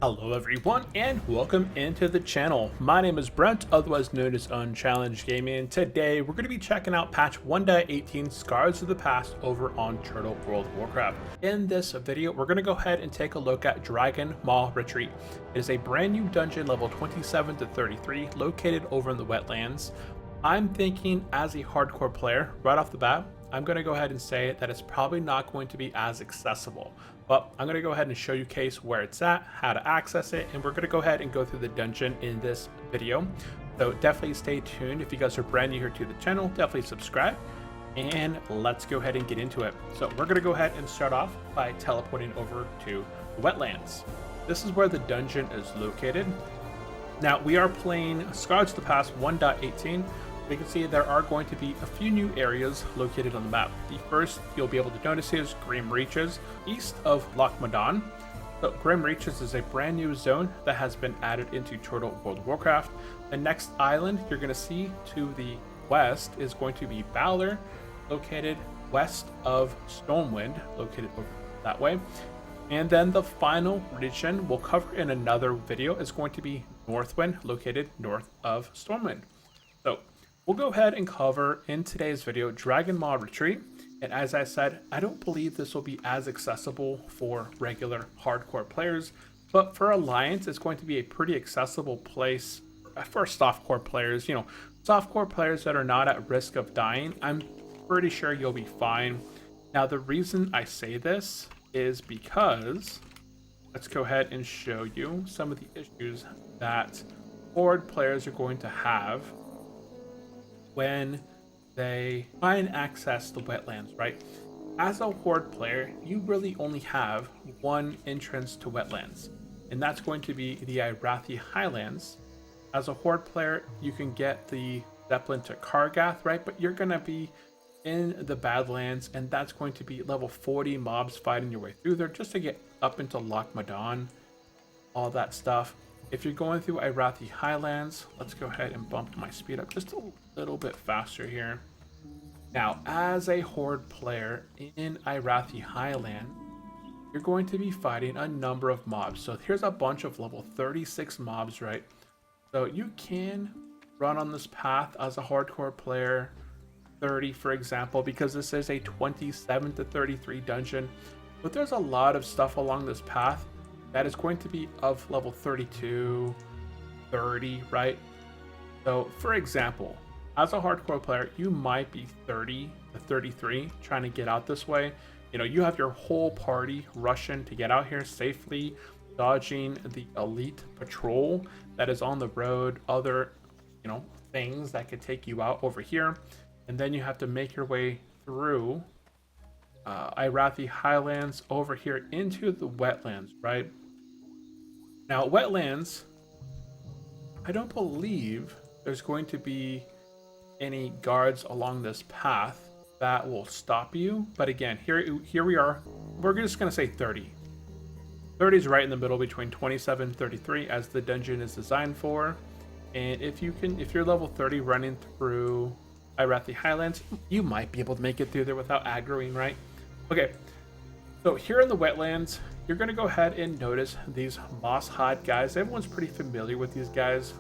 Hello everyone and welcome into the channel. My name is Brent, otherwise known as Unchallenged Gaming. Today we're going to be checking out patch 1.18 Scars of the Past over on Turtle World of Warcraft. In this video we're going to go ahead and take a look at Dragonmaw Retreat. It is a brand new dungeon level 27 to 33 located over in the wetlands. I'm thinking as a hardcore player right off the bat, I'm going to go ahead and say that it's probably not going to be as accessible. But I'm going to go ahead and show you case where it's at, how to access it, and we're going to go ahead and go through the dungeon in this video. So definitely stay tuned. If you guys are brand new here to the channel, definitely subscribe. And let's go ahead and get into it. So we're going to go ahead and start off by teleporting over to the wetlands. This is where the dungeon is located. Now we are playing Scars of the Past 1.18. We can see there are going to be a few new areas located on the map. The first you'll be able to notice is Grim Reaches, east of Loch Madan. So Grim Reaches is a brand new zone that has been added into Turtle World of Warcraft. The next island you're going to see to the west is going to be Valor, located west of Stormwind, located over that way. And then the final region we'll cover in another video is going to be Northwind, located north of Stormwind. So we'll go ahead and cover in today's video Dragonmaw Retreat, and as I said, I don't believe this will be as accessible for regular hardcore players, but for Alliance it's going to be a pretty accessible place for softcore players. You know, softcore players that are not at risk of dying, I'm pretty sure you'll be fine. Now the reason I say this is because, let's go ahead and show you some of the issues that Horde players are going to have when they try and access the wetlands, right? As a Horde player, you really only have one entrance to wetlands, and that's going to be the Irathi Highlands. As a Horde player, you can get the Zeppelin to Kargath, right? But you're going to be in the Badlands, and that's going to be level 40 mobs fighting your way through there just to get up into Loch Madan, all that stuff. If you're going through Irathi Highlands, let's go ahead and bump my speed up just a little bit faster here. Now, as a Horde player in Irathi Highland, you're going to be fighting a number of mobs. So here's a bunch of level 36 mobs, right? So you can run on this path as a hardcore player, 30 for example, because this is a 27 to 33 dungeon. But there's a lot of stuff along this path that is going to be of level 32, 30, right? So for example, as a hardcore player, you might be 30 to 33 trying to get out this way. You know, you have your whole party rushing to get out here safely, dodging the elite patrol that is on the road, other, you know, things that could take you out over here. And then you have to make your way through Irathi Highlands over here into the wetlands, right? Now, wetlands, I don't believe there's going to be any guards along this path that will stop you. But again, here we are. We're just going to say 30. 30 is right in the middle between 27 and 33 as the dungeon is designed for. And if you're level 30 running through Irathi Highlands, you might be able to make it through there without aggroing, right? Okay, so here in the wetlands, you're going to go ahead and notice these moss hide guys. Everyone's pretty familiar with these guys.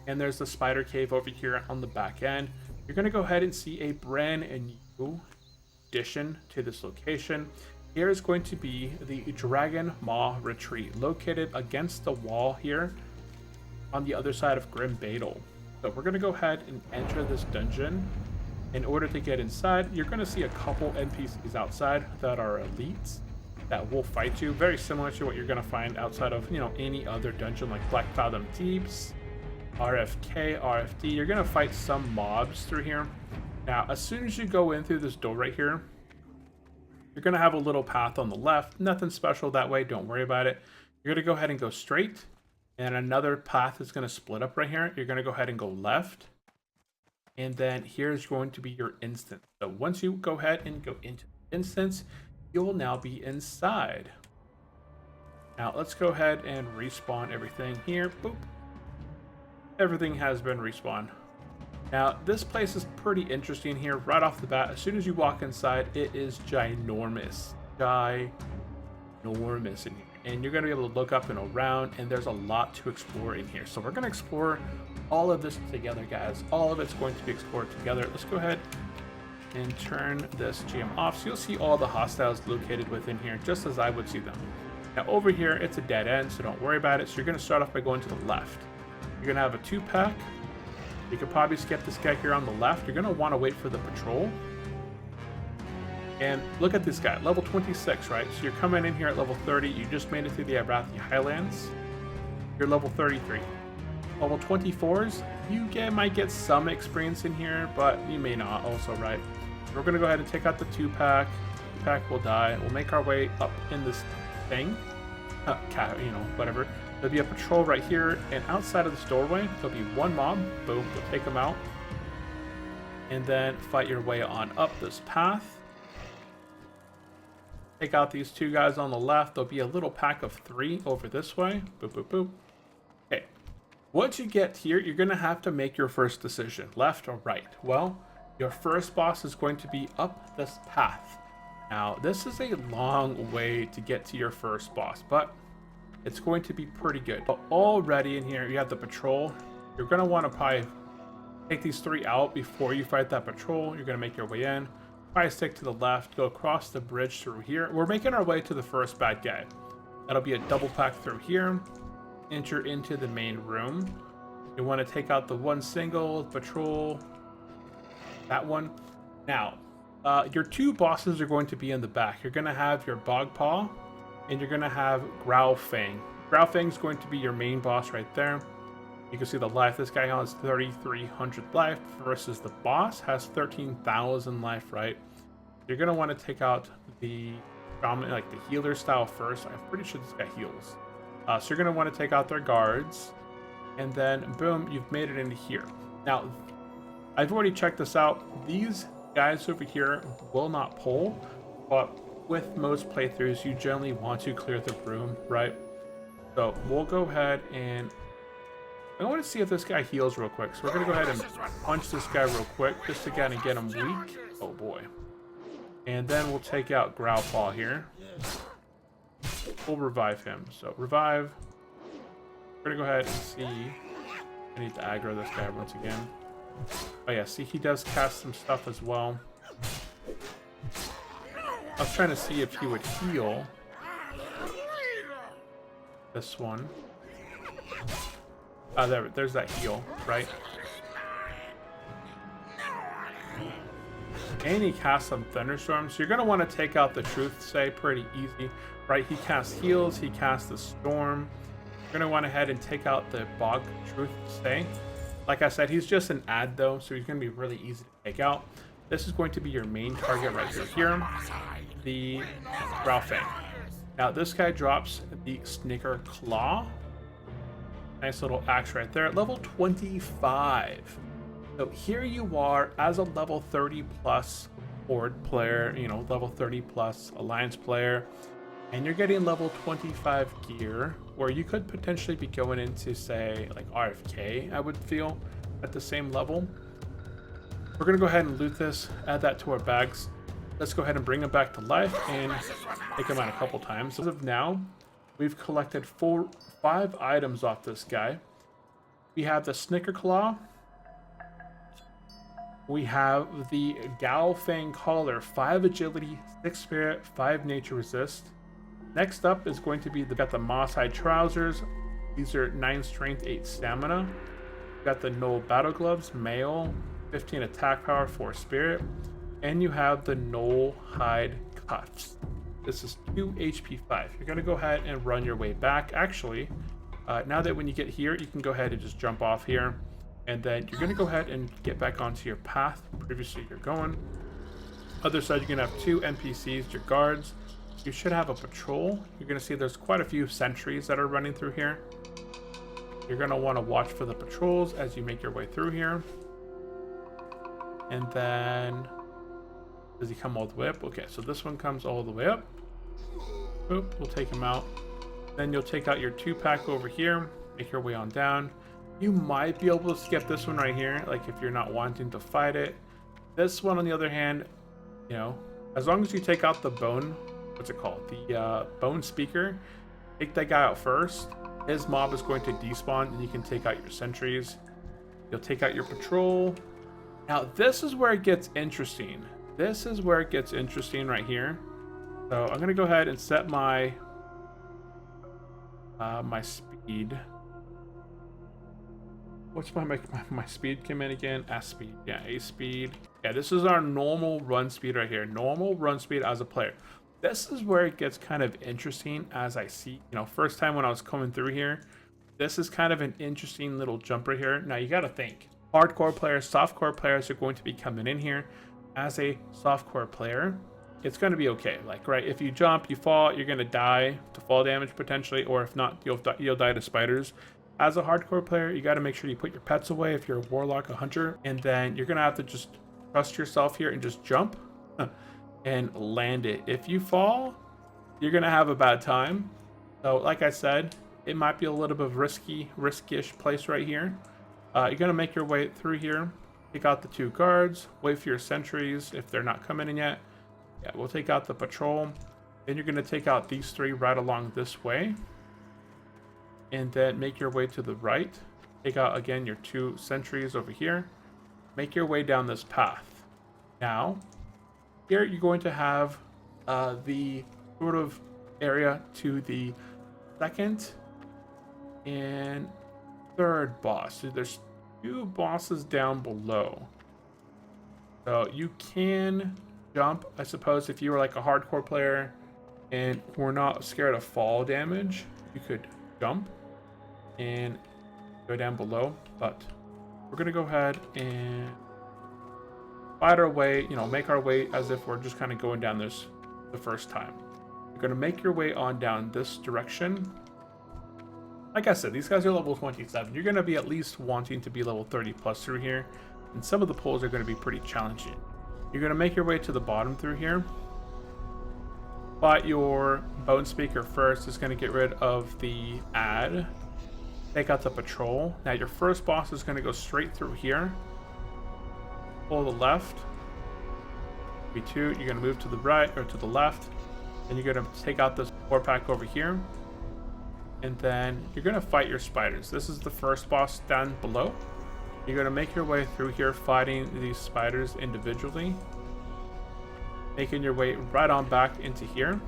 And there's the spider cave over here on the back end. You're going to go ahead and see a brand new addition to this location. Here is going to be the Dragonmaw Retreat, located against the wall here on the other side of Grim Badal. So we're going to go ahead and enter this dungeon. In order to get inside, you're going to see a couple NPCs outside that are elites that will fight you, very similar to what you're going to find outside of, you know, any other dungeon like Black Fathom Deeps, RFK, RFD. You're going to fight some mobs through here. Now, as soon as you go in through this door right here, you're going to have a little path on the left. Nothing special that way. Don't worry about it. You're going to go ahead and go straight. And another path is going to split up right here. You're going to go ahead and go left. And then here's going to be your instance. So once you go ahead and go into the instance, you'll now be inside. Now let's go ahead and respawn everything here. Boop. Everything has been respawned. Now this place is pretty interesting here right off the bat. As soon as you walk inside, it is ginormous. Ginormous in here. and you're going to be able to look up and around, and there's a lot to explore in here. So we're going to explore all of this together, guys. All of it's going to be explored together. Let's go ahead and turn this GM off, so you'll see all the hostiles located within here, just as I would see them. Now over here, it's a dead end, so don't worry about it. So you're going to start off by going to the left. You're going to have a 2-pack. You could probably skip this guy here on the left. You're going to want to wait for the patrol. And look at this guy, level 26, right? So you're coming in here at level 30. You just made it through the Arathi Highlands. You're level 33. Level 24s, you might get some experience in here, but you may not also, right? We're going to go ahead and take out the 2-pack. 2-pack will die. We'll make our way up in this thing. Whatever. There'll be a patrol right here, and outside of this doorway, there'll be one mob. Boom, you'll take them out. And then fight your way on up this path. Take out these 2 guys on the left. There'll be a little pack of 3 over this way. Boop, boop, boop. Okay. Once you get here, you're going to have to make your first decision, left or right. Well, your first boss is going to be up this path. Now, this is a long way to get to your first boss, but it's going to be pretty good. But already in here, you have the patrol. You're going to want to probably take these 3 out before you fight that patrol. You're going to make your way in. Probably stick to the left, go across the bridge through here. We're making our way to the first bad guy. That'll be a double pack through here. Enter into the main room. You want to take out the 1 single, patrol, that one. Now, your 2 bosses are going to be in the back. You're going to have your Bogpaw, and you're going to have Growlfang. Growlfang's going to be your main boss right there. You can see the life. This guy has 3,300 life versus the boss has 13,000 life, right? You're going to want to take out the like the healer style first. I'm pretty sure this guy heals. So you're going to want to take out their guards, and then boom, you've made it into here. Now, I've already checked this out. These guys over here will not pull, but with most playthroughs, you generally want to clear the room, right? So we'll go ahead and I want to see if this guy heals real quick. So we're going to go ahead and punch this guy real quick just to kind of get him weak. Oh boy. And then we'll take out Growlpaw here. We'll revive him. So revive. We're going to go ahead and see. I need to aggro this guy once again. Oh yeah, see, he does cast some stuff as well. I was trying to see if he would heal this one. There's that heal, right? And he casts some thunderstorms. So you're going to want to take out the Truth Say pretty easy, right? He casts heals, he casts the storm. You're going to want to head and take out the Bog Truth Say. Like I said, he's just an ad though, so he's going to be really easy to take out. This is going to be your main target right here, the Growlfang. Now this guy drops the Snicker Claw. Nice little axe right there at level 25. So here you are as a level 30 plus Horde player, level 30 plus Alliance player, and you're getting level 25 gear, where you could potentially be going into, say, like RFK, I would feel, at the same level. We're going to go ahead and loot this, add that to our bags. Let's go ahead and bring him back to life and take him out a couple times. As of now, we've collected 5 items off this guy. We have the Snicker Claw. We have the Growlfang Collar, 5 agility, 6 spirit, 5 nature resist. Next up is going to be got the Moss Hide Trousers. These are 9 strength, 8 stamina. We've got the Knoll Battle Gloves, male, 15 attack power, 4 spirit. And you have the Knoll Hide Cuffs. This is 2 HP 5. You're going to go ahead and run your way back. Actually, now that when you get here, you can go ahead and just jump off here. And then you're going to go ahead and get back onto your path previously you're going. Other side, you're going to have 2 NPCs, your guards. You should have a patrol. You're going to see there's quite a few sentries that are running through here. You're going to want to watch for the patrols as you make your way through here. And then, does he come all the way up? Okay, so this one comes all the way up. Boop, we'll take him out. Then you'll take out your 2-pack over here, make your way on down. You might be able to skip this one right here, like if you're not wanting to fight it. This one, on the other hand, as long as you take out the bone, what's it called? The bone speaker, take that guy out first. His mob is going to despawn, and you can take out your sentries. You'll take out your patrol. Now, this is where it gets interesting. This is where it gets interesting right here. So I'm gonna go ahead and set my my speed. What's my speed command again? S speed. Yeah, A speed. Yeah, this is our normal run speed right here. Normal run speed as a player. This is where it gets kind of interesting as I see, first time when I was coming through here, this is kind of an interesting little jump right here. Now you got to think, hardcore players, softcore players are going to be coming in here. As a softcore player, it's going to be okay. Like, right, if you jump, you fall, you're going to die to fall damage potentially, or if not, you'll die to spiders. As a hardcore player, you got to make sure you put your pets away if you're a warlock, a hunter, and then you're going to have to just trust yourself here and just jump and land it. If you fall, you're going to have a bad time. So like I said, it might be a little bit of riskish place right here. You're going to make your way through here, take out the 2 guards, wait for your sentries if they're not coming in yet. Yeah, we'll take out the patrol. Then you're going to take out these 3 right along this way. And then make your way to the right. Take out, again, your 2 sentries over here. Make your way down this path. Now, here you're going to have the sort of area to the second and third boss. So there's 2 bosses down below. So you can jump, I suppose, if you were like a hardcore player and were not scared of fall damage, you could jump and go down below. But we're gonna go ahead and fight our way, make our way as if we're just kind of going down this the first time. You're gonna make your way on down this direction. Like I said, these guys are level 27. You're gonna be at least wanting to be level 30 plus through here, and some of the pulls are gonna be pretty challenging. You're gonna make your way to the bottom through here. Fight your bone speaker first. Is gonna get rid of the ad. Take out the patrol. Now your first boss is gonna go straight through here. Pull the left. B2, you're gonna move to the right or to the left. Then you're gonna take out this 4-pack over here. And then you're gonna fight your spiders. This is the first boss down below. You're gonna make your way through here fighting these spiders individually. Making your way right on back into here.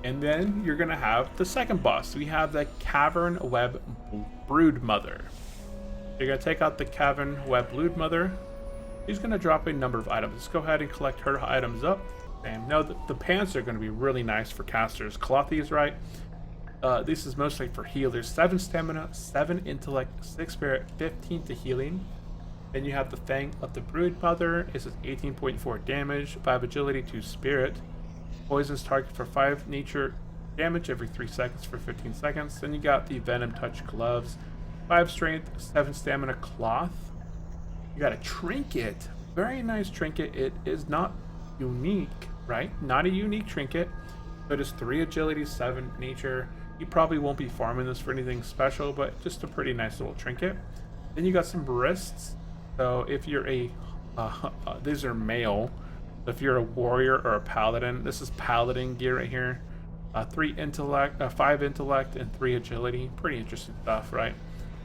And then you're gonna have the second boss. We have the Cavern Web Brood Mother. You're gonna take out the Cavern Web Brood Mother. She's gonna drop a number of items. Let's go ahead and collect her items up. And now the pants are gonna be really nice for casters. Clothies, right? This is mostly for healers. 7 stamina, 7 intellect, 6 spirit, 15 to healing. Then you have the Fang of the Brood Mother. It says 18.4 damage, 5 agility, 2 spirit. Poisons target for 5 nature damage every 3 seconds for 15 seconds. Then you got the Venom Touch gloves, 5 strength, 7 stamina cloth. You got a trinket, very nice trinket. It is not unique, right? Not a unique trinket, but it's 3 agility, 7 nature. You probably won't be farming this for anything special, but just a pretty nice little trinket. Then you got some wrists. So if you're a, these are male. So if you're a warrior or a paladin, this is paladin gear right here. 3 intellect, 5 intellect, and 3 agility. Pretty interesting stuff, right?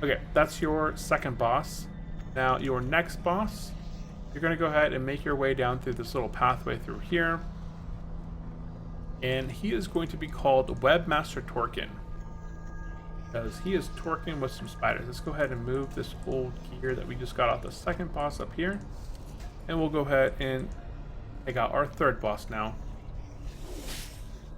Okay, that's your second boss. Now your next boss, you're gonna go ahead and make your way down through this little pathway through here. And he is going to be called Webmaster Torkin, because he is torquing with some spiders. Let's go ahead and move this old gear that we just got off the second boss up here. And we'll go ahead and take out our third boss now.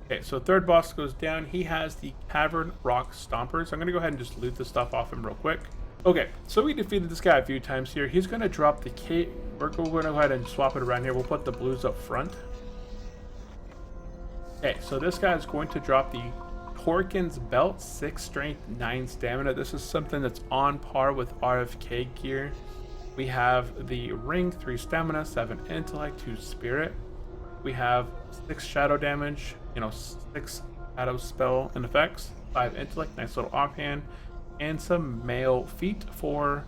Okay, so third boss goes down. He has the Cavern Rock Stompers. I'm going to go ahead and just loot this stuff off him real quick. Okay, so we defeated this guy a few times here. He's going to drop the K. We're going to go ahead and swap it around here. We'll put the blues up front. Okay, so this guy is going to drop the Torkin's Belt, 6 strength, 9 stamina. This is something that's on par with RFK gear. We have the ring, 3 stamina, 7 intellect, 2 spirit. We have 6 shadow damage, 6 shadow spell and effects, 5 intellect, nice little offhand, and some male feet for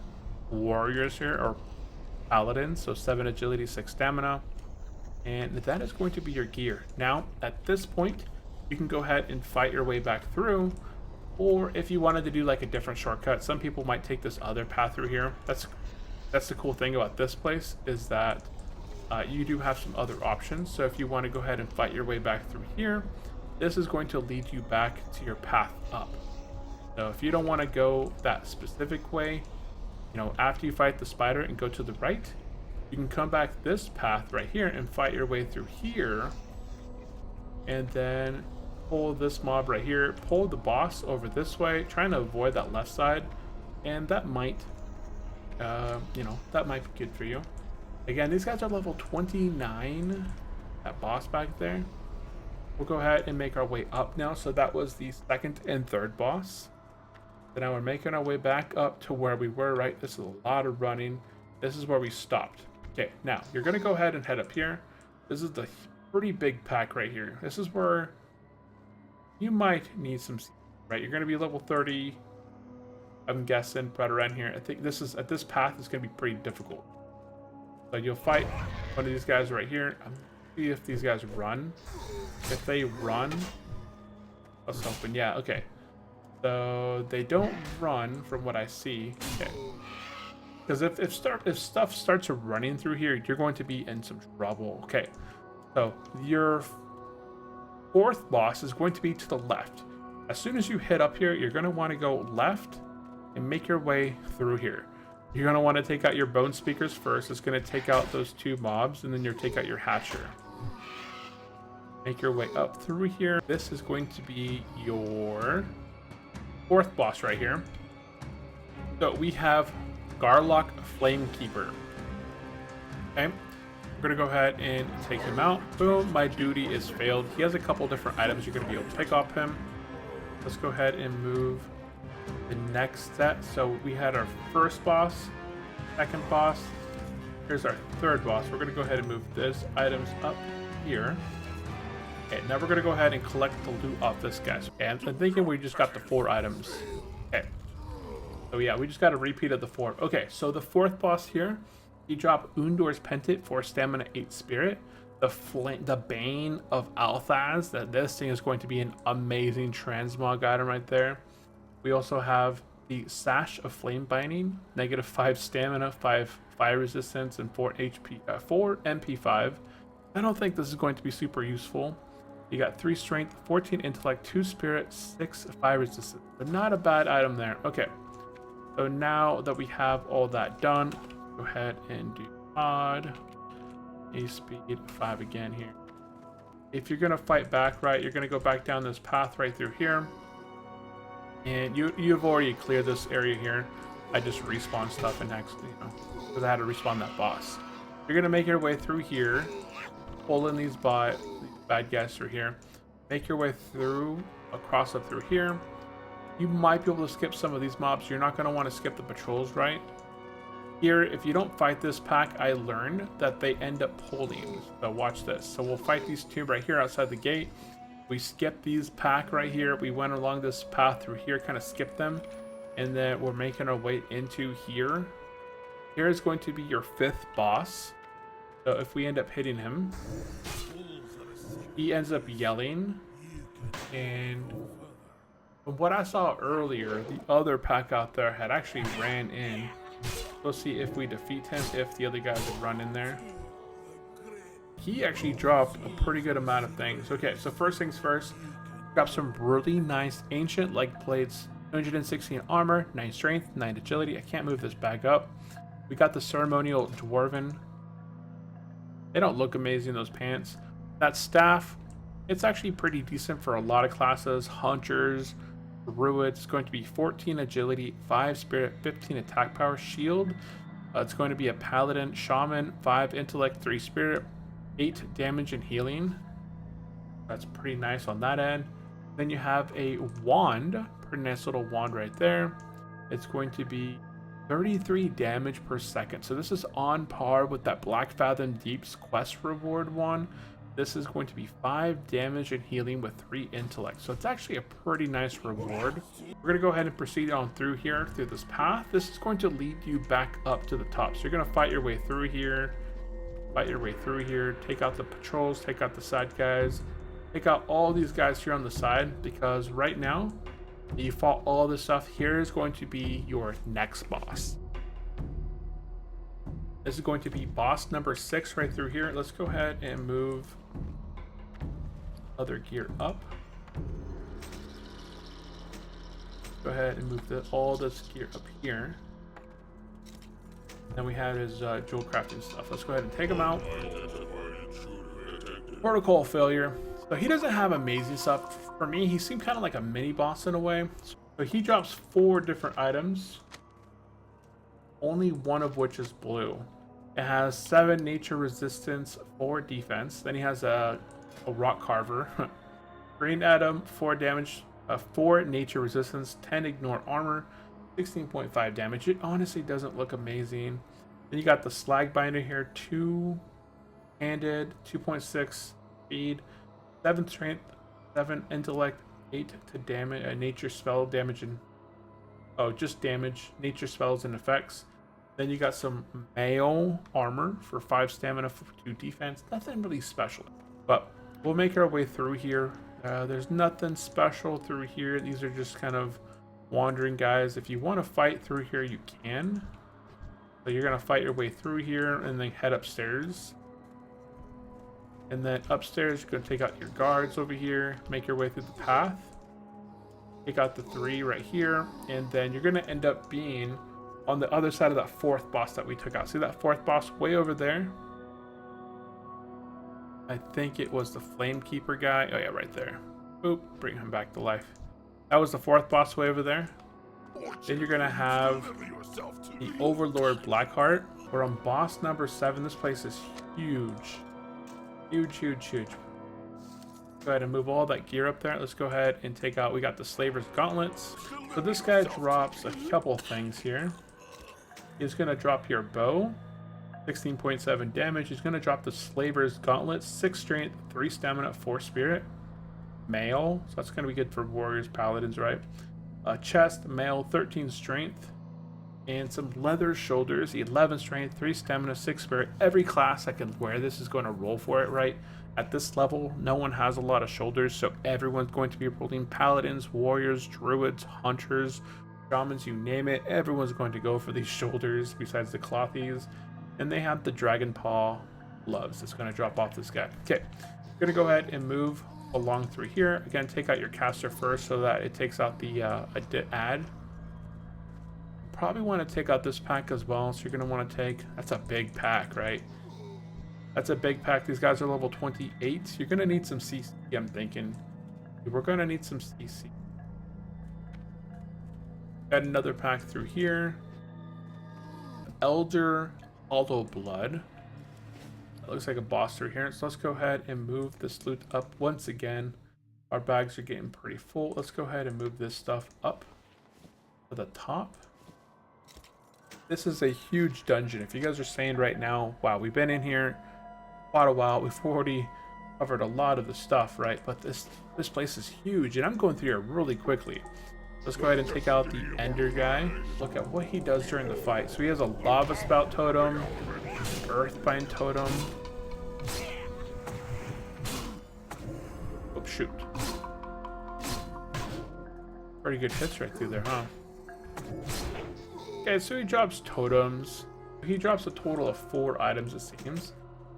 warriors here, or paladins. So 7 agility, 6 stamina. And that is going to be your gear. Now, at this point, you can go ahead and fight your way back through. Or if you wanted to do like a different shortcut, some people might take this other path through here. That's the cool thing about this place, is that you do have some other options. So if you want to go ahead and fight your way back through here, this is going to lead you back to your path up. So if you don't want to go that specific way, you know, after you fight the spider and go to the right, you can come back this path right here and fight your way through here, and then pull this mob right here, pull the boss over this way, trying to avoid that left side, and that might you know, that might be good for you. Again, these guys are level 29, that boss back there. We'll go ahead and make our way up now. So that was the second and third boss. So now we're making our way back up to where we were, right? This is a lot of running. This is where we stopped. Okay, now you're gonna go ahead and head up here. This is the pretty big pack right here. This is where you might need some, right? You're gonna be level 30, I'm guessing, right around here. I think this is, at this path, is gonna be pretty difficult. So you'll fight one of these guys right here. I'm gonna see if these guys run. If they run, let's open. Yeah, okay. So they don't run from what I see. Okay. Because if stuff starts running through here, you're going to be in some trouble. Okay. So your fourth boss is going to be to the left. As soon as you hit up here, you're going to want to go left and make your way through here. You're going to want to take out your bone speakers first. It's going to take out those two mobs, and then you'll take out your hatcher. Make your way up through here. This is going to be your fourth boss right here. So we have Garlock Flamekeeper. Okay. We're going to go ahead and take him out. Boom, my duty is failed. He has a couple different items you're going to be able to pick off him. Let's go ahead and move the next set. So we had our first boss, second boss. Here's our third boss. We're going to go ahead and move this items up here. Okay, now we're going to go ahead and collect the loot off this guy. And I'm thinking we just got the 4 items. Okay. So yeah, we just got a repeat of the 4. Okay, so the fourth boss here, you drop Undor's Pendant for stamina 8 spirit. The Bane of Althaz. This thing is going to be an amazing transmog item right there. We also have the Sash of Flame Binding, -5 stamina, 5 fire resistance, and 4 MP5. I don't think this is going to be super useful. You got 3 strength, 14 intellect, 2 spirit, 6 fire resistance. But not a bad item there. Okay. So now that we have all that done, go ahead and do mod. A speed 5 again here. If you're gonna fight back, right, you're gonna go back down this path right through here. And you've already cleared this area here. I just respawned stuff and actually, you know, because I had to respawn that boss. You're gonna make your way through here, pull in these bad guys through here, make your way through, across up through here. You might be able to skip some of these mobs. You're not gonna want to skip the patrols, right? Here, if you don't fight this pack, I learned that they end up pulling. So watch this. So we'll fight these two right here outside the gate. We skip these pack right here. We went along this path through here, kind of skipped them. And then we're making our way into here. Here is going to be your 5th boss. So if we end up hitting him, he ends up yelling. And from what I saw earlier, the other pack out there had actually ran in. We'll see if we defeat him, if the other guys would run in there. He actually dropped a pretty good amount of things. Okay, so first things first, got some really nice ancient leg plates, 216 armor, 9 strength, 9 agility. I can't move this bag up. We got the ceremonial dwarven. They don't look amazing, those pants. That staff, it's actually pretty decent for a lot of classes. Hunters, Druids, going to be 14 agility, 5 spirit, 15 attack power. Shield, it's going to be a paladin. Shaman, 5 intellect, 3 spirit, 8 damage and healing. That's pretty nice on that end. Then you have a wand, pretty nice little wand right there. It's going to be 33 damage per second. So this is on par with that Black Fathom Deep's quest reward one. This is going to be 5 damage and healing with 3 intellect. So it's actually a pretty nice reward. We're going to go ahead and proceed on through here, through this path. This is going to lead you back up to the top. So you're going to fight your way through here, take out the patrols, take out the side guys. Take out all these guys here on the side, because right now you fought all this stuff. Here is going to be your next boss. This is going to be boss number 6 right through here. Let's go ahead and move other gear up. Go ahead and move all this gear up here. Then we have his jewel crafting stuff. Let's go ahead and take him out. Protocol failure. So he doesn't have amazing stuff. For me, he seemed kind of like a mini boss in a way. So he drops 4 different items, only one of which is blue. It has 7 nature resistance, 4 defense. Then he has a rock carver. Green atom, 4 damage, 4 nature resistance, 10 ignore armor, 16.5 damage. It honestly doesn't look amazing. Then you got the slag binder here, 2-handed, 2.6 speed, 7 strength, 7 intellect, 8 to damage, nature spell damage, and just damage, nature spells and effects. Then you got some mail armor for 5 stamina, for 2 defense. Nothing really special, but we'll make our way through here. There's nothing special through here. These are just kind of wandering guys. If you want to fight through here, you can. So you're gonna fight your way through here and then head upstairs. And then upstairs, you're gonna take out your guards over here, make your way through the path. Take out the 3 right here, and then you're gonna end up being on the other side of that 4th boss that we took out. See that 4th boss way over there? I think it was the Flamekeeper guy. Oh yeah, right there. Oop, bring him back to life. That was the 4th boss way over there. Then you're gonna have the Overlord Blackheart. We're on boss number 7. This place is huge. Huge. Go ahead and move all that gear up there. Let's go ahead and take out, we got the Slaver's Gauntlets. So this guy drops a couple things here. He's gonna drop your bow, 16.7 damage. He's gonna drop the Slaver's Gauntlet, 6 strength, 3 stamina, 4 spirit. Mail, so that's gonna be good for warriors, paladins, right? Chest, mail, 13 strength. And some leather shoulders, 11 strength, 3 stamina, 6 spirit. Every class that can wear this is going to roll for it, right? At this level, no one has a lot of shoulders, so everyone's going to be rolling paladins, warriors, druids, hunters, shamans, you name it. Everyone's going to go for these shoulders besides the clothies. And they have the Dragon Paw gloves that's going to drop off this guy. Okay, we're going to go ahead and move along through here. Again, take out your caster first so that it takes out the ad. Probably want to take out this pack as well, so you're going to want to take, that's a big pack, right? That's a big pack. These guys are level 28. You're going to need some CC, I'm thinking. We're going to need some CC. Got another pack through here. Elder Hollow Blood. That looks like a boss through here. So let's go ahead and move this loot up once again. Our bags are getting pretty full. Let's go ahead and move this stuff up to the top. This is a huge dungeon. If you guys are saying right now, wow, we've been in here quite a while. We've already covered a lot of the stuff, right? But this place is huge, and I'm going through here really quickly. Let's go ahead and take out the Ender guy. Look at what he does during the fight. So he has a Lava Spout totem, Earthbind totem. Oh, shoot. Pretty good hits right through there, huh? Okay, so he drops totems. He drops a total of 4 items, it seems.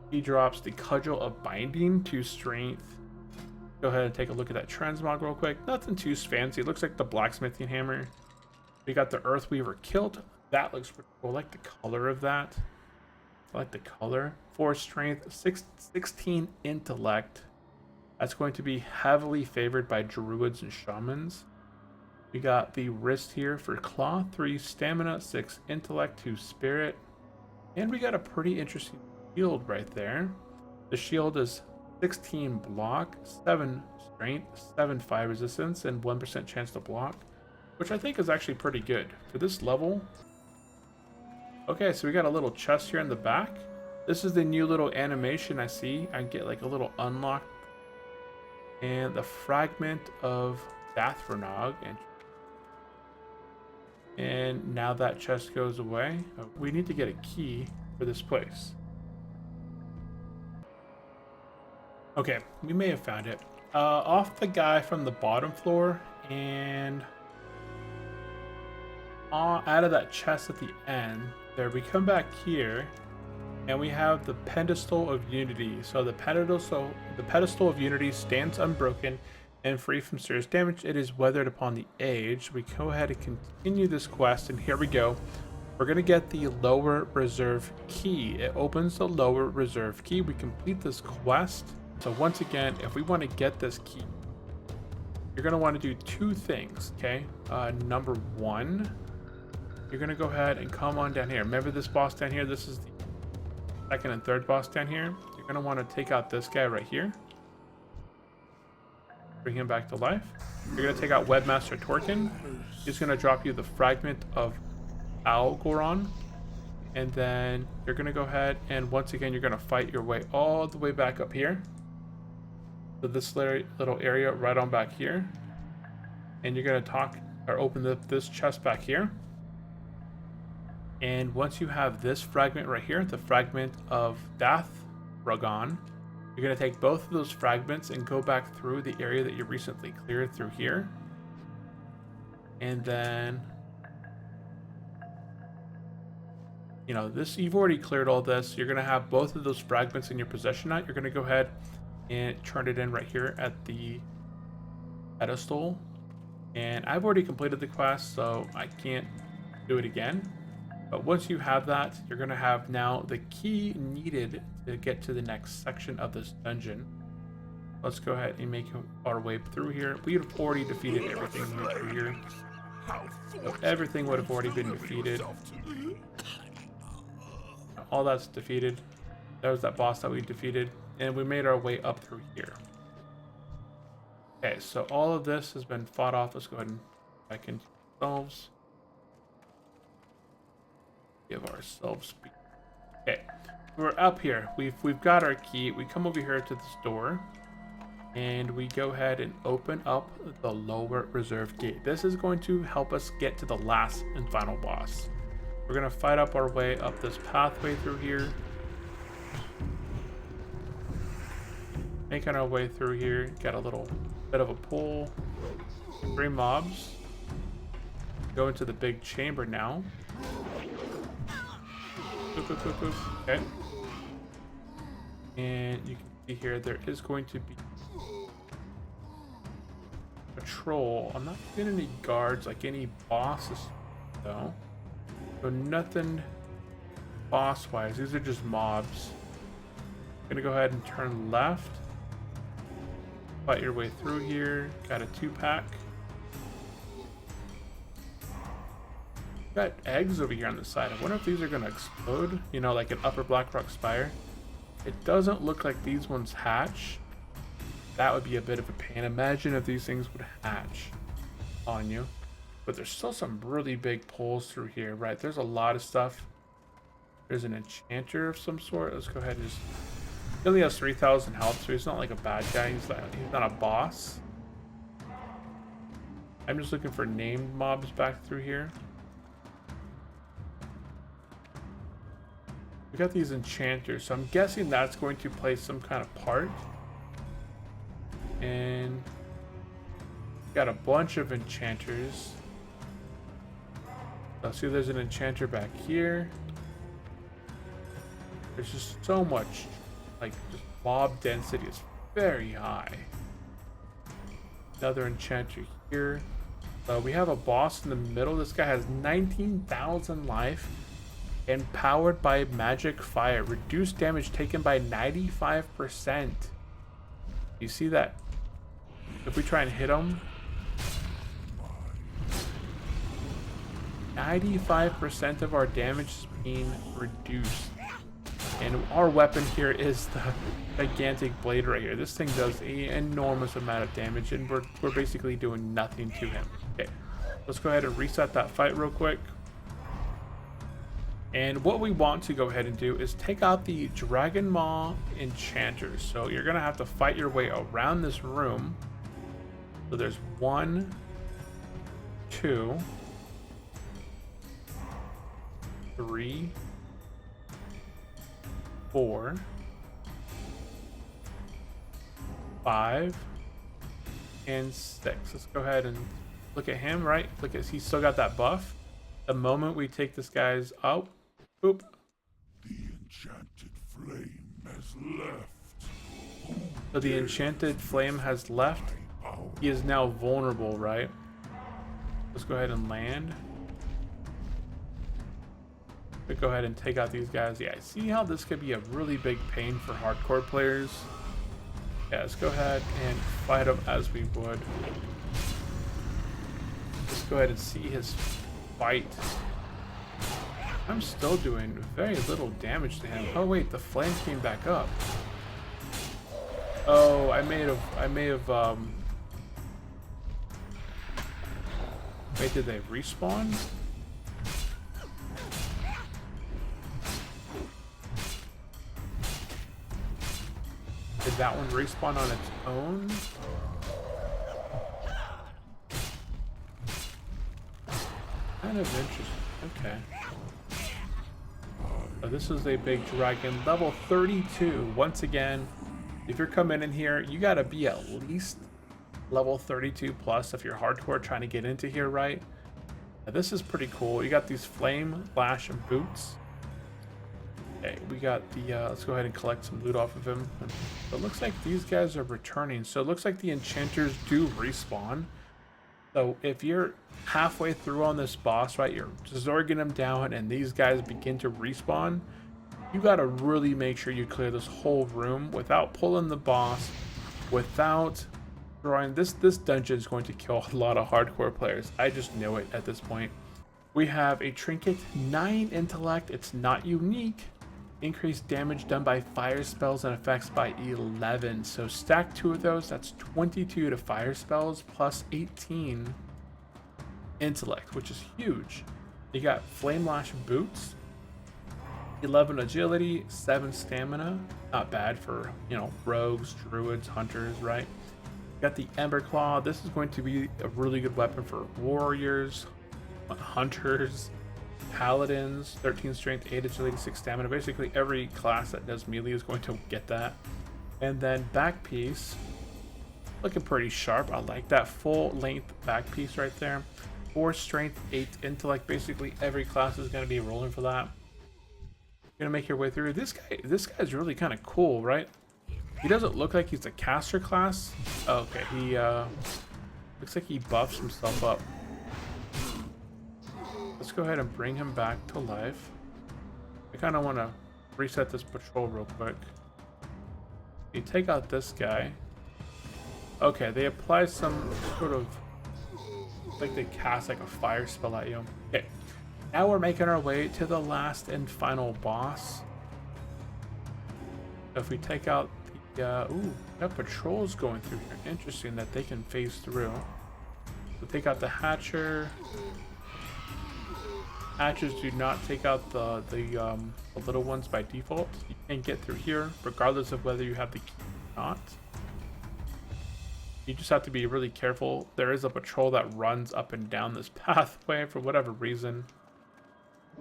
He drops the Cudgel of Binding, 2 strength. Go ahead and take a look at that transmog real quick. Nothing too fancy. It looks like the blacksmithing hammer. We got the Earthweaver kilt. That looks pretty cool. I like the color of that. I like the color. 4 strength, 16 intellect. That's going to be heavily favored by druids and shamans. We got the wrist here for claw, 3 stamina, 6 intellect, 2 spirit. And we got a pretty interesting shield right there. The shield is 16 block, 7 strength, 7 fire resistance, and 1% chance to block, which I think is actually pretty good for this level. Okay, so we got a little chest here in the back. This is the new little animation I see. I get like a little unlock. And the fragment of Dathranog. And now that chest goes away. We need to get a key for this place. Okay, we may have found it. Off the guy from the bottom floor and out of that chest at the end. There, we come back here and we have the pedestal of unity. So the pedestal of unity stands unbroken and free from serious damage. It is weathered upon the age. We go ahead and continue this quest, and here we go. We're gonna get the lower reserve key. It opens the lower reserve key. We complete this quest. So once again, if we want to get this key, you're gonna want to do two things. Okay, number one, you're gonna go ahead and come on down here. Remember this boss down here? This is the second and third boss down here. You're gonna want to take out this guy right here. Bring him back to life. You're gonna take out Webmaster Torkin. He's gonna drop you the fragment of Algoron, and then you're gonna go ahead and once again you're gonna fight your way all the way back up here to this little area right on back here, and you're gonna open this chest back here. And once you have this fragment right here, the fragment of Dragonmaw, you're going to take both of those fragments and go back through the area that you recently cleared through here. And then, you know, you've already cleared all this. You're going to have both of those fragments in your possession now. You're going to go ahead and turn it in right here at the pedestal. And I've already completed the quest, so I can't do it again. But once you have that, you're going to have now the key needed to get to the next section of this dungeon. Let's go ahead and make our way through here. We've already defeated everything through here. So everything would have already been defeated. All that's defeated. That was that boss that we defeated. And we made our way up through here. Okay, so all of this has been fought off. Let's go ahead and back into ourselves. Give ourselves speed. Okay, we're up here. We've got our key. We come over here to this door, and we go ahead and open up the lower reserve gate. This is going to help us get to the last and final boss. We're gonna fight up our way up this pathway through here, making our way through here. Got a little bit of a pull. 3 mobs. Go into the big chamber now. Okay. And you can see here there is going to be a troll. I'm not getting any guards like any bosses though. So nothing boss wise. These are just mobs. I'm gonna go ahead and turn left. Fight your way through here. Got a 2-pack. Got eggs over here on the side. I wonder if these are gonna explode, you know, like an Upper Blackrock Spire. It doesn't look like these ones hatch. That would be a bit of a pain. Imagine if these things would hatch on you. But there's still some really big pulls through here, right? There's a lot of stuff. There's an enchanter of some sort. Let's go ahead and just... He only has 3,000 health, so he's not like a bad guy. He's not a boss. I'm just looking for named mobs back through here. We got these enchanters, so I'm guessing that's going to play some kind of part. And got a bunch of enchanters. I see there's an enchanter back here. There's just so much, like, just mob density is very high. Another enchanter here. We have a boss in the middle. This guy has 19,000 life. And powered by magic fire. Reduced damage taken by 95%. You see that? If we try and hit him, 95% of our damage is being reduced. And our weapon here is the gigantic blade right here. This thing does an enormous amount of damage, and we're basically doing nothing to him. Okay, let's go ahead and reset that fight real quick. And what we want to go ahead and do is take out the Dragonmaw enchanters. So you're gonna have to fight your way around this room. So there's 1, 2, 3, 4, 5, and 6. Let's go ahead and look at him, right? Look at, he's still got that buff. The moment we take this guy's, oh, oop. The enchanted flame has left. So the enchanted flame has left. He is now vulnerable, right? Let's go ahead and land. Go ahead and take out these guys. Yeah, see how this could be a really big pain for hardcore players? Yeah, let's go ahead and fight him as we would. Let's go ahead and see his fight. I'm still doing very little damage to him. Oh wait, the flame came back up. Oh, I may have wait, did they respawn? Did that one respawn on its own? Kind of interesting. Okay. So this is a big dragon, level 32. Once again, if you're coming in here, you gotta be at least level 32 plus if you're hardcore trying to get into here, right? Now, this is pretty cool. You got these flame lash and boots. Okay, we got the let's go ahead and collect some loot off of him. It looks like these guys are returning, so it looks like the enchanters do respawn. So if you're halfway through on this boss, right, you're zorging them down and these guys begin to respawn, you got to really make sure you clear this whole room without pulling the boss, without drawing. This dungeon is going to kill a lot of hardcore players. I just know it at this point. We have a trinket, 9 intellect. It's not unique. Increased damage done by fire spells and effects by 11. So stack 2 of those, that's 22 to fire spells plus 18 intellect, which is huge. You got flame lash boots, 11 agility, 7 stamina. Not bad for, you know, rogues, druids, hunters, right? Got the Ember Claw. This is going to be a really good weapon for warriors, hunters, paladins. 13 strength, 8 agility, 6 stamina. Basically every class that does melee is going to get that. And then back piece, looking pretty sharp. I like that full length back piece right there. 4 strength, 8 intellect. Basically every class is going to be rolling for that. You're gonna make your way through. This guy's really kind of cool, right? He doesn't look like he's a caster class. Oh, okay, he looks like he buffs himself up. Let's go ahead and bring him back to life. I kind of want to reset this patrol real quick. You take out this guy. Okay, they apply some sort of, like they cast like a fire spell at you. Okay, now we're making our way to the last and final boss. If we take out the, ooh, that patrol's going through here. Interesting that they can phase through. So take out the Hatcher. Hatchers do not take out the little ones by default. You can't get through here, regardless of whether you have the key or not. You just have to be really careful. There is a patrol that runs up and down this pathway for whatever reason.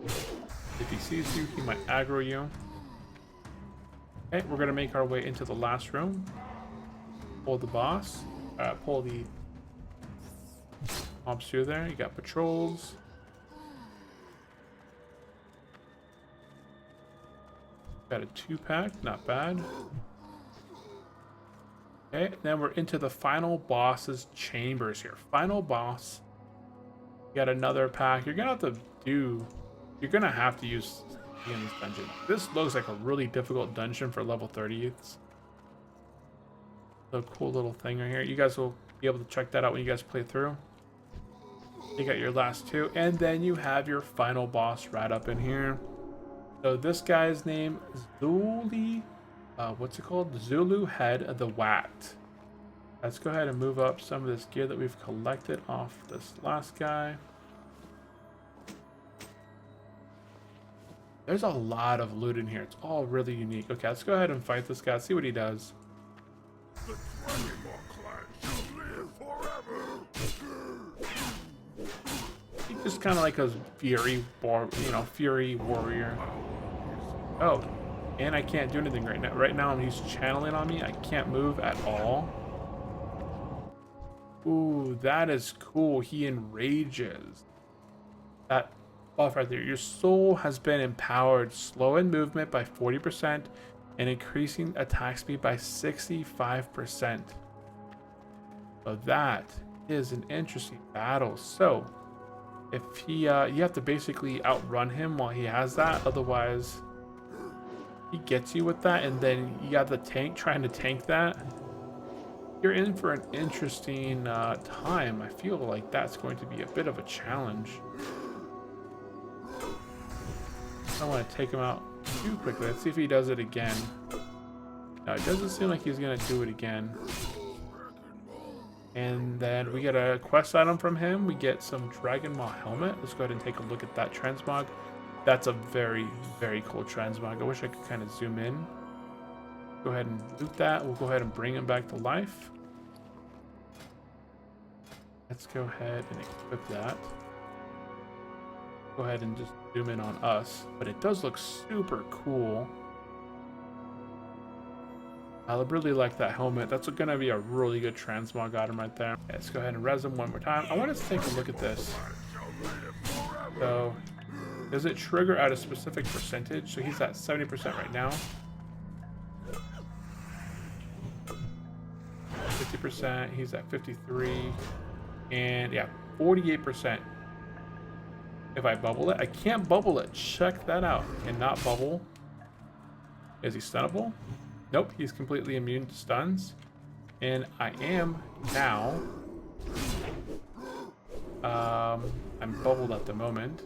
If he sees you, he might aggro you. Okay, we're gonna make our way into the last room. Pull the boss. Pull the mobs through there. You got patrols. Got a 2-pack, not bad. Okay, then we're into the final boss's chambers here. Final boss. You got another pack. You're gonna have to use in this dungeon. This looks like a really difficult dungeon for level 30s. So cool little thing right here. You guys will be able to check that out when you guys play through. You got your last 2, and then you have your final boss right up in here. So this guy's name is Zuli. What's it called? Zulu Head of the Wat. Let's go ahead and move up some of this gear that we've collected off this last guy. There's a lot of loot in here. It's all really unique. Okay, let's go ahead and fight this guy. See what he does. The Dragonmaw clan shall live forever. He's just kind of like a fury warrior. Oh, and I can't do anything right now. Right now, he's channeling on me. I can't move at all. Ooh, that is cool. He enrages. That buff right there. Your soul has been empowered. Slow in movement by 40% and increasing attack speed by 65%. So that is an interesting battle. So if he, you have to basically outrun him while he has that. Otherwise, he gets you with that, and then you got the tank trying to tank that. You're in for an interesting time. I feel like that's going to be a bit of a challenge. I don't want to take him out too quickly. Let's see if he does it again. No, it doesn't seem like he's going to do it again. And then we get a quest item from him. We get some Dragonmaw helmet. Let's go ahead and take a look at that transmog. That's a very, very cool transmog. I wish I could kind of zoom in. Go ahead and loot that. We'll go ahead and bring him back to life. Let's go ahead and equip that. Go ahead and just zoom in on us. But it does look super cool. I really like that helmet. That's going to be a really good transmog item right there. Okay, let's go ahead and res him one more time. I want us to take a look at this. So, does it trigger at a specific percentage? So he's at 70% right now. 50%, he's at 53. And yeah, 48%. If I bubble it, I can't bubble it. Check that out. Cannot bubble. Is he stunnable? Nope, he's completely immune to stuns. And I am now. I'm bubbled at the moment.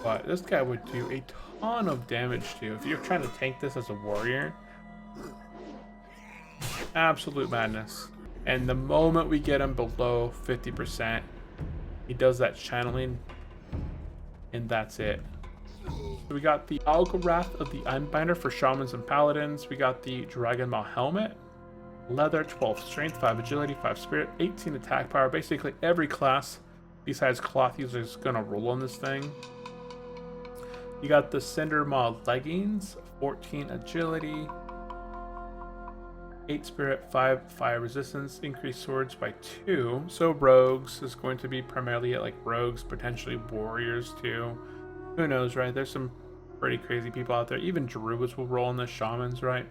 But this guy would do a ton of damage to you. If you're trying to tank this as a warrior. Absolute madness. And the moment we get him below 50%, he does that channeling. And that's it. So we got the Algorath of the Unbinder for Shamans and Paladins. We got the Dragonmaw helmet. Leather, 12 strength, 5 agility, 5 spirit, 18 attack power. Basically every class besides cloth user is going to roll on this thing. You got the Cindermaw leggings, 14 agility, 8 spirit, 5 fire resistance, increased swords by 2. So rogues is going to be primarily at like rogues, potentially warriors too. Who knows, right? There's some pretty crazy people out there. Even druids will roll in the shamans, right?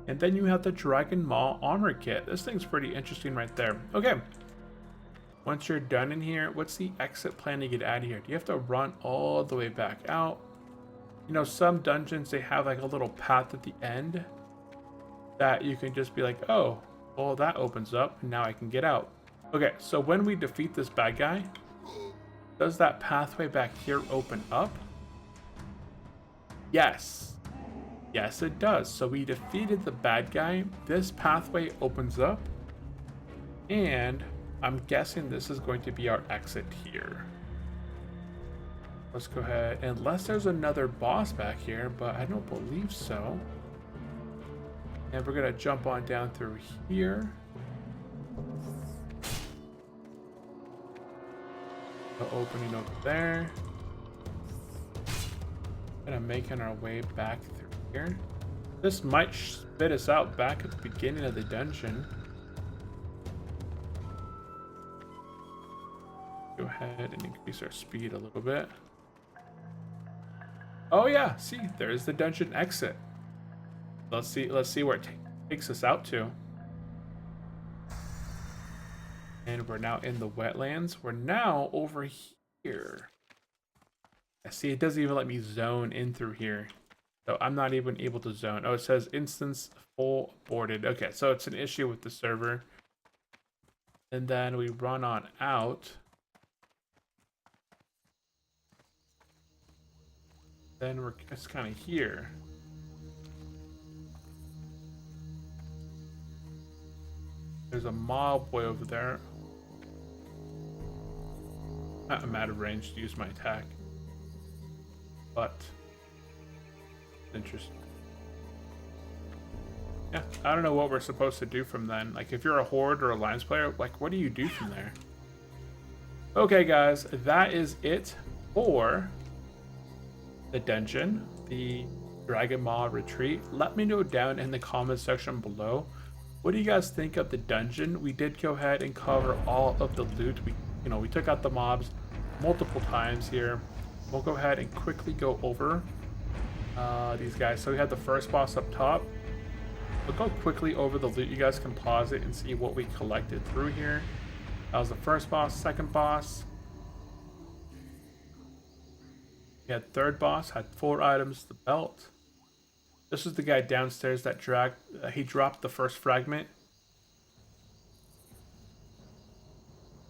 And then you have the Dragonmaw armor kit. This thing's pretty interesting right there. Okay. Once you're done in here, what's the exit plan to get out of here? Do you have to run all the way back out? You know, some dungeons, they have like a little path at the end that you can just be like, oh, well, that opens up and now I can get out. Okay, so when we defeat this bad guy, does that pathway back here open up? Yes. Yes, it does. So we defeated the bad guy. This pathway opens up. And I'm guessing this is going to be our exit here. Let's go ahead. Unless there's another boss back here, but I don't believe so. And we're going to jump on down through here. The opening over there. Kind of making our way back through here. This might spit us out back at the beginning of the dungeon. Go ahead and increase our speed a little bit. Oh yeah, see, there's the dungeon exit. Let's see where it takes us out to. And we're now in the wetlands. We're now over here. I see it doesn't even let me zone in through here. So I'm not even able to zone. Oh, it says instance full boarded. Okay, so it's an issue with the server. And then we run on out. Then we're just kind of here. There's a mob boy over there. I'm out of range to use my attack. But interesting. Yeah, I don't know what we're supposed to do from then. Like, if you're a horde or alliance player, like, what do you do from there? Okay, guys, that is it for the dungeon, the Dragonmaw retreat. Let me know down in the comment section below. What do you guys think of the dungeon? We did go ahead and cover all of the loot. We took out the mobs multiple times here. We'll go ahead and quickly go over these guys. So we had the first boss up top. We'll go quickly over the loot. You guys can pause it and see what we collected through here. That was the first boss. Second boss. We had third boss. Had 4 items. The belt. This is the guy downstairs that he dropped the first fragment.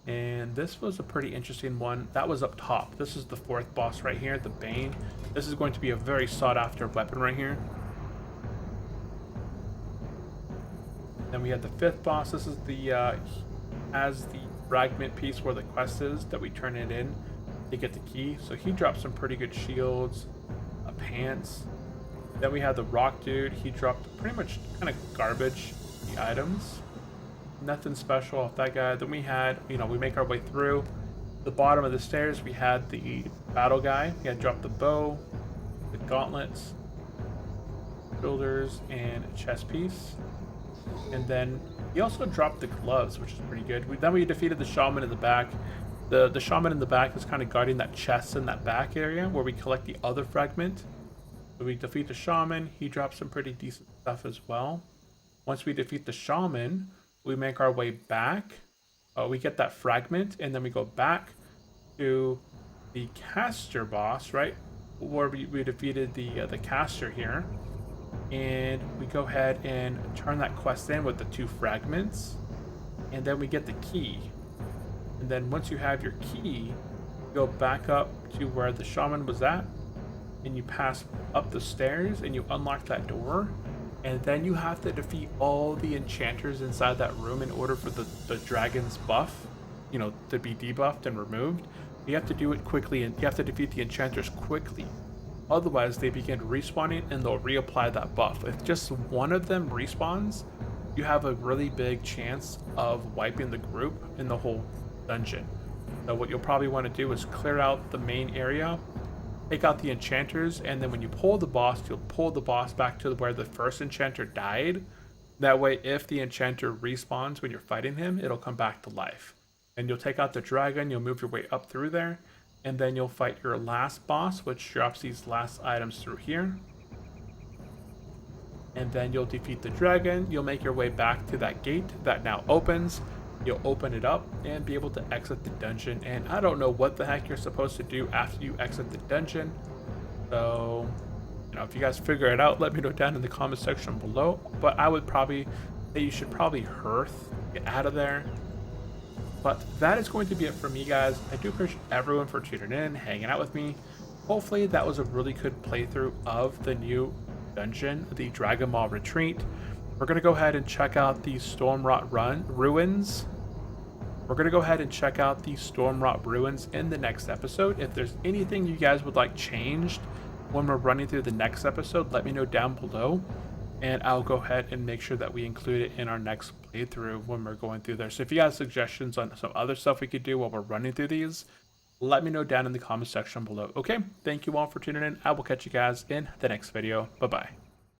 And this was a pretty interesting one. That was up top. This is the 4th boss right here, the Bane. This is going to be a very sought after weapon right here. Then we had the 5th boss. This is has the fragment piece where the quest is that we turn it in to get the key. So he dropped some pretty good shields, pants. Then we had the rock dude. He dropped pretty much kind of garbage items. Nothing special off that guy. Then we had, we make our way through the bottom of the stairs. We had the battle guy. He had dropped the bow, the gauntlets, shoulders, and a chest piece. And then he also dropped the gloves, which is pretty good. Then we defeated the shaman in the back. The shaman in the back is kind of guarding that chest in that back area where we collect the other fragment. So we defeat the shaman. He drops some pretty decent stuff as well. Once we defeat the shaman, we make our way back. We get that fragment, and then we go back to the caster boss, right? Where we defeated the caster here. And we go ahead and turn that quest in with the 2 fragments. And then we get the key. And then once you have your key, you go back up to where the shaman was at. And you pass up the stairs and you unlock that door, and then you have to defeat all the enchanters inside that room in order for the dragon's buff, to be debuffed and removed. You have to do it quickly, and you have to defeat the enchanters quickly. Otherwise, they begin respawning and they'll reapply that buff. If just one of them respawns, you have a really big chance of wiping the group in the whole dungeon. So what you'll probably want to do is clear out the main area, take out the enchanters, and then when you pull the boss, you'll pull the boss back to where the first enchanter died. That way, if the enchanter respawns when you're fighting him, it'll come back to life. And you'll take out the dragon, you'll move your way up through there, and then you'll fight your last boss, which drops these last items through here. And then you'll defeat the dragon, you'll make your way back to that gate that now opens. You'll open it up and be able to exit the dungeon. And I don't know what the heck you're supposed to do after you exit the dungeon. So, if you guys figure it out, let me know down in the comment section below. But I would probably say you should probably hearth, get out of there. But that is going to be it for me, guys. I do appreciate everyone for tuning in, hanging out with me. Hopefully that was a really good playthrough of the new dungeon, the Dragonmaw Retreat. We're going to go ahead and check out the Stormwrought Ruins. We're going to go ahead and check out the Stormwrought Ruins in the next episode. If there's anything you guys would like changed when we're running through the next episode, let me know down below. And I'll go ahead and make sure that we include it in our next playthrough when we're going through there. So if you guys have suggestions on some other stuff we could do while we're running through these, let me know down in the comment section below. Okay, thank you all for tuning in. I will catch you guys in the next video. Bye-bye.